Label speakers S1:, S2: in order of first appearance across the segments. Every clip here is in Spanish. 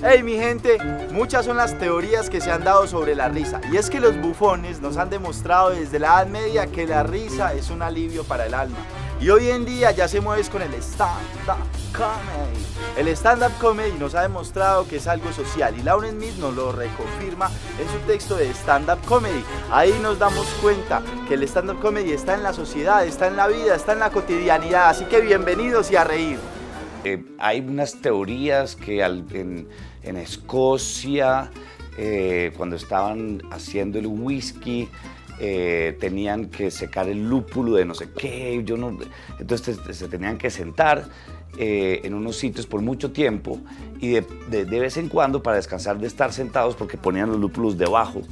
S1: Hey mi gente, muchas son las teorías que se han dado sobre la risa, y es que los bufones nos han demostrado desde la Edad Media que la risa es un alivio para el alma, y hoy en día ya se mueve con el stand-up comedy. El stand-up comedy nos ha demostrado que es algo social, y Lauren Smith nos lo reconfirma en su texto de stand-up comedy. Ahí nos damos cuenta que el stand-up comedy está en la sociedad, está en la vida, está en la cotidianidad, así que bienvenidos y a reír.
S2: Hay unas teorías que en Escocia, cuando estaban haciendo el whisky, tenían que secar el lúpulo de no sé qué, entonces se tenían que sentar en unos sitios por mucho tiempo y de vez en cuando para descansar de estar sentados porque ponían los lúpulos debajo,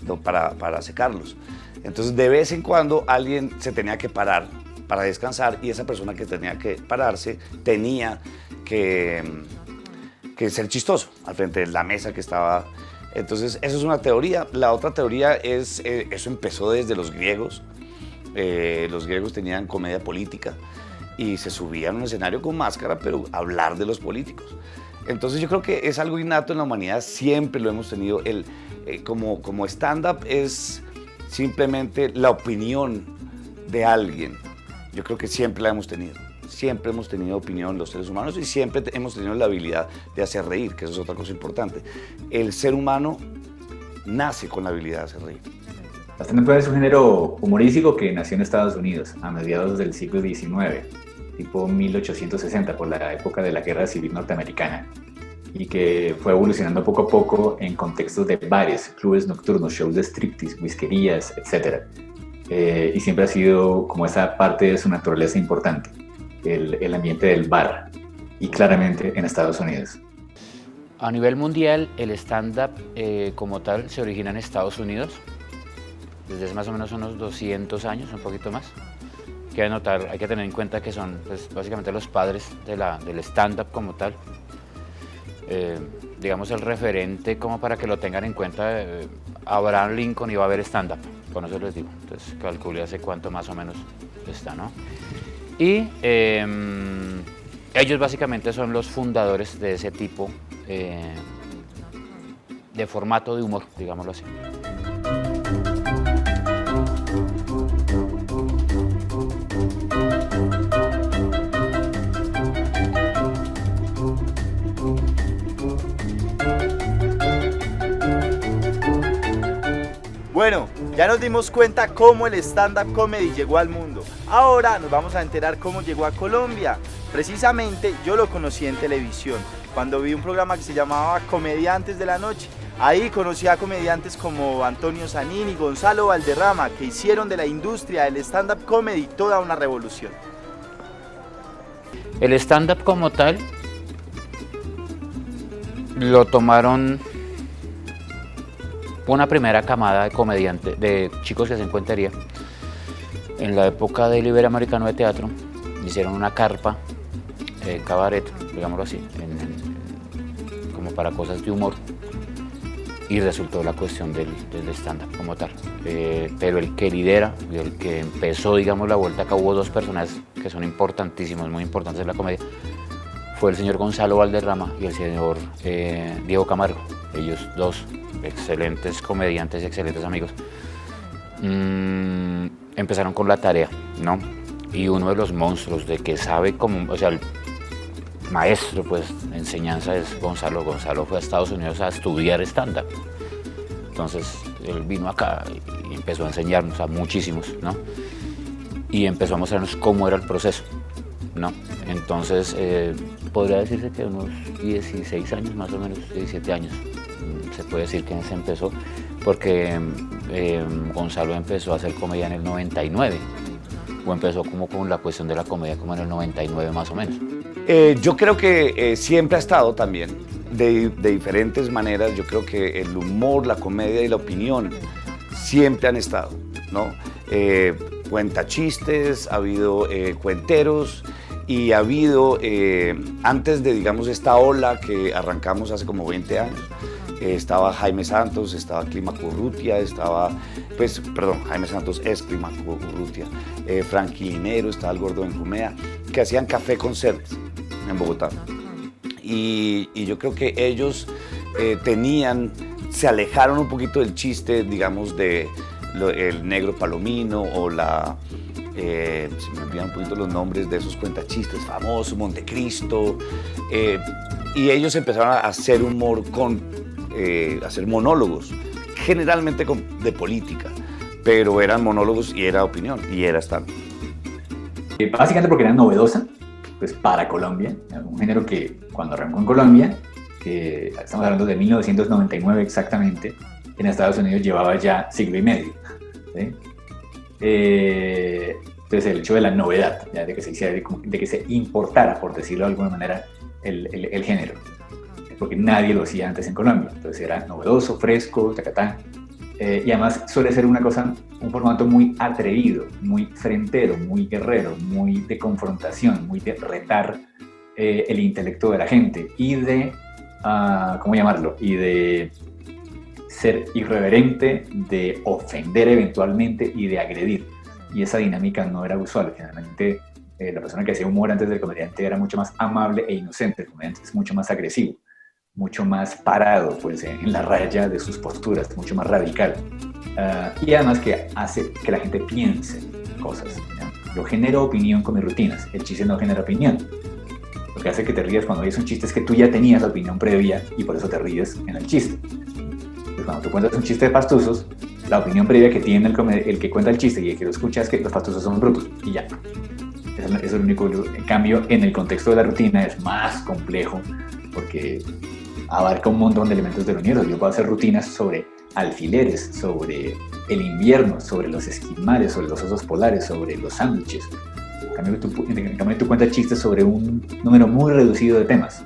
S2: ¿no? para secarlos. Entonces de vez en cuando alguien se tenía que parar para descansar y esa persona que tenía que pararse tenía que ser chistoso al frente de la mesa que estaba. Entonces eso es una teoría. La otra teoría es, eso empezó desde los griegos. Los griegos tenían comedia política y se subían a un escenario con máscara, pero hablar de los políticos. Entonces yo creo que es algo innato en la humanidad, siempre lo hemos tenido. Como stand-up es simplemente la opinión de alguien. Yo creo que siempre la hemos tenido. Siempre hemos tenido opinión los seres humanos y siempre hemos tenido la habilidad de hacer reír, que eso es otra cosa importante. El ser humano nace con la habilidad de hacer reír.
S3: El stand-up es un género humorístico que nació en Estados Unidos a mediados del siglo XIX, tipo 1860, por la época de la Guerra Civil Norteamericana, y que fue evolucionando poco a poco en contextos de bares, clubes nocturnos, shows de striptease, whiskerías, etc. Y siempre ha sido como esa parte de su naturaleza importante, el ambiente del bar, y claramente en Estados Unidos.
S4: A nivel mundial, el stand-up como tal se origina en Estados Unidos, desde hace más o menos unos 200 años, un poquito más. Hay que tener en cuenta que son pues, básicamente los padres del stand-up como tal. Digamos el referente como para que lo tengan en cuenta, Abraham Lincoln iba a ver stand-up, con eso les digo, entonces calcule hace cuánto más o menos está, ¿no? Y ellos básicamente son los fundadores de ese tipo de formato de humor, digámoslo así.
S1: Bueno, ya nos dimos cuenta cómo el stand-up comedy llegó al mundo. Ahora nos vamos a enterar cómo llegó a Colombia. Precisamente yo lo conocí en televisión, cuando vi un programa que se llamaba Comediantes de la Noche. Ahí conocí a comediantes como Antonio Sanín y Gonzalo Valderrama, que hicieron de la industria del stand-up comedy toda una revolución.
S4: El stand-up como tal lo tomaron una primera camada de comediantes, de chicos que hacen cuentería. En la época del Iberoamericano de Teatro, hicieron una carpa, cabaret, digámoslo así, como para cosas de humor, y resultó la cuestión del stand-up como tal. Pero el que lidera y el que empezó, digamos, la vuelta, acá hubo dos personajes que son importantísimos, muy importantes en la comedia, fue el señor Gonzalo Valderrama y el señor Diego Camargo. Ellos dos, excelentes comediantes y excelentes amigos, empezaron con la tarea, ¿no? Y uno de los monstruos de que sabe cómo, o sea, el maestro, pues, de enseñanza es Gonzalo. Gonzalo fue a Estados Unidos a estudiar stand-up. Entonces, él vino acá y empezó a enseñarnos a muchísimos, ¿no? Y empezó a mostrarnos cómo era el proceso, ¿no? Entonces, podría decirse que unos 16 años, más o menos, 17 años, se puede decir que se empezó, porque Gonzalo empezó a hacer comedia en el 99, o empezó como con la cuestión de la comedia como en el 99 más o menos.
S2: Yo creo que siempre ha estado también, de diferentes maneras. Yo creo que el humor, la comedia y la opinión siempre han estado, ¿no? Cuenta chistes, ha habido cuenteros y ha habido, antes de, digamos, esta ola que arrancamos hace como 20 años, estaba Jaime Santos, estaba Clímaco Urrutia, Jaime Santos es Clímaco Urrutia, Frankie Linero, estaba el Gordo Benjumea, que hacían café concerts en Bogotá. y yo creo que ellos se alejaron un poquito del chiste, digamos, de el negro palomino o se me olvidan un poquito los nombres de esos cuentachistes famosos, Montecristo, y ellos empezaron a hacer humor a hacer monólogos, generalmente de política, pero eran monólogos y era opinión, y era stand.
S3: Básicamente porque era novedosa, pues para Colombia, un género que cuando arrancó en Colombia, que estamos hablando de 1999 exactamente, en Estados Unidos llevaba ya siglo y medio. ¿Sí? Entonces el hecho de la novedad, ya de que se importara, por decirlo de alguna manera, el género, porque nadie lo hacía antes en Colombia, entonces era novedoso, fresco, tacatá, y además suele ser un formato muy atrevido, muy frentero, muy guerrero, muy de confrontación, muy de retar el intelecto de la gente y de, ¿cómo llamarlo? Y de ser irreverente, de ofender eventualmente y de agredir. Y esa dinámica no era usual. Generalmente la persona que hacía humor antes del comediante era mucho más amable e inocente. El comediante es mucho más agresivo, mucho más parado pues, en la raya de sus posturas, mucho más radical. Y además que hace que la gente piense cosas, ¿no? Yo genero opinión con mis rutinas, el chiste no genera opinión. Lo que hace que te rías cuando oyes un chiste es que tú ya tenías la opinión previa y por eso te ríes en el chiste. Entonces, cuando tú cuentas un chiste de pastuzos, la opinión previa que tiene el que cuenta el chiste y el que lo escucha es que los pastuzos son brutos y ya. Eso es el único. En cambio, en el contexto de la rutina es más complejo porque abarca un montón de elementos del universo. Yo puedo hacer rutinas sobre alfileres, sobre el invierno, sobre los esquimales, sobre los osos polares, sobre los sándwiches. En cambio, tú cuentas chistes sobre un número muy reducido de temas.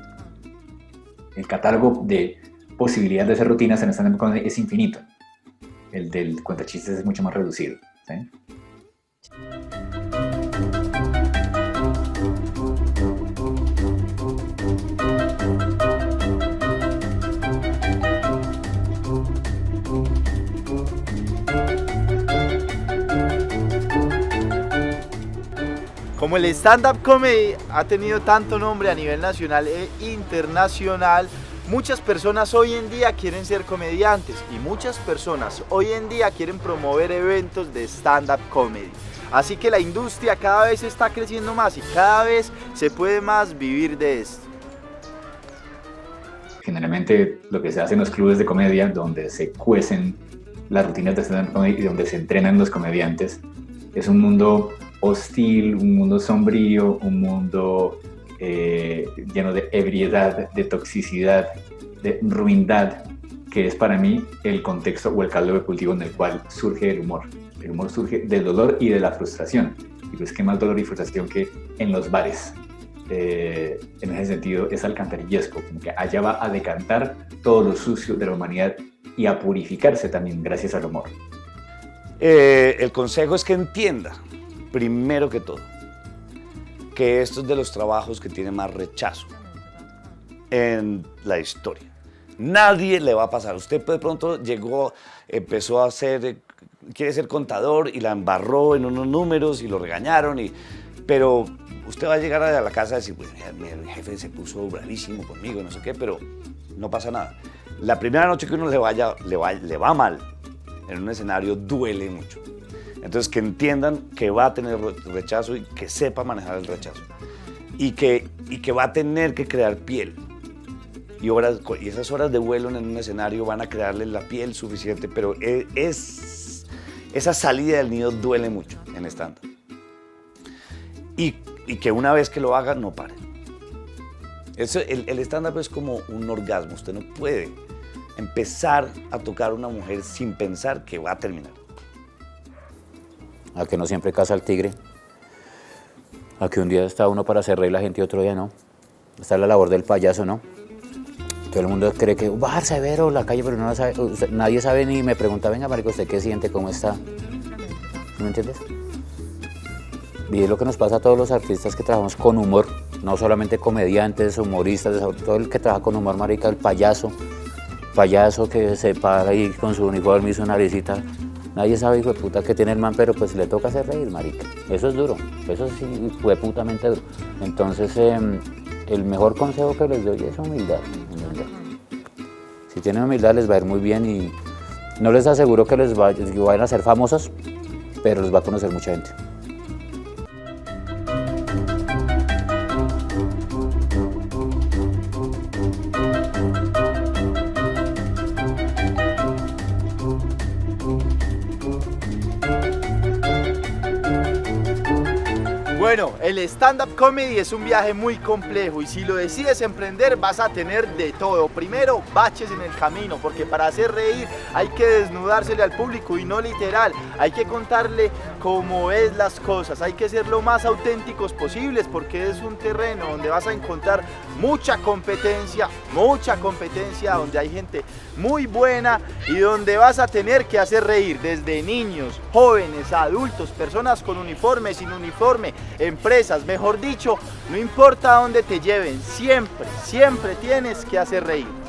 S3: El catálogo de posibilidades de hacer rutinas en stand-up comedy es infinito. El del cuentachistes es mucho más reducido, ¿sí?
S1: Como el stand-up comedy ha tenido tanto nombre a nivel nacional e internacional, muchas personas hoy en día quieren ser comediantes y muchas personas hoy en día quieren promover eventos de stand-up comedy. Así que la industria cada vez está creciendo más y cada vez se puede más vivir de esto.
S3: Generalmente lo que se hace en los clubes de comedia, donde se cuecen las rutinas de stand-up comedy y donde se entrenan los comediantes, es un mundo hostil, un mundo sombrío, un mundo lleno de ebriedad, de toxicidad, de ruindad, que es para mí el contexto o el caldo de cultivo en el cual surge el humor. El humor surge del dolor y de la frustración. Y pues qué más dolor y frustración que en los bares. En ese sentido es alcantarillesco, como que allá va a decantar todo lo sucio de la humanidad y a purificarse también gracias al humor.
S2: El consejo es que entienda, primero que todo, que esto es de los trabajos que tiene más rechazo en la historia. Nadie le va a pasar. Usted de pronto empezó a quiere ser contador y la embarró en unos números y lo regañaron, pero usted va a llegar a la casa y decir, bueno, mi jefe se puso bravísimo conmigo, no sé qué, pero no pasa nada. La primera noche que uno le va mal en un escenario duele mucho. Entonces, que entiendan que va a tener rechazo y que sepa manejar el rechazo. Y que va a tener que crear piel. Y esas horas de vuelo en un escenario van a crearle la piel suficiente, pero esa salida del nido duele mucho en stand-up. Y que una vez que lo haga, no pare. El stand-up es como un orgasmo. Usted no puede empezar a tocar a una mujer sin pensar que va a terminar.
S4: A que no siempre caza al tigre, a que un día está uno para hacer reír a la gente y otro día no. Está la labor del payaso, ¿no? Todo el mundo cree que va a dar severo la calle, pero no la sabe. Nadie sabe ni me pregunta, venga, marico, ¿usted qué siente? ¿Cómo está? ¿Me entiendes? Y es lo que nos pasa a todos los artistas que trabajamos con humor, no solamente comediantes, humoristas, todo el que trabaja con humor, marica, el payaso que se para ahí con su uniforme y su naricita. Nadie sabe, hijo de puta, que tiene el man, pero pues le toca hacer reír, marica. Eso es duro, eso sí fue putamente duro. Entonces, el mejor consejo que les doy es humildad, humildad. Si tienen humildad les va a ir muy bien y no les aseguro que vayan a ser famosos, pero les va a conocer mucha gente.
S1: Bueno, el stand-up comedy es un viaje muy complejo y si lo decides emprender vas a tener de todo. Primero, baches en el camino, porque para hacer reír hay que desnudársele al público y no literal. Hay que contarle cómo es las cosas, hay que ser lo más auténticos posibles porque es un terreno donde vas a encontrar mucha competencia, donde hay gente muy buena y donde vas a tener que hacer reír desde niños, jóvenes, adultos, personas con uniforme, sin uniforme, empresas, mejor dicho, no importa a dónde te lleven, siempre tienes que hacer reír.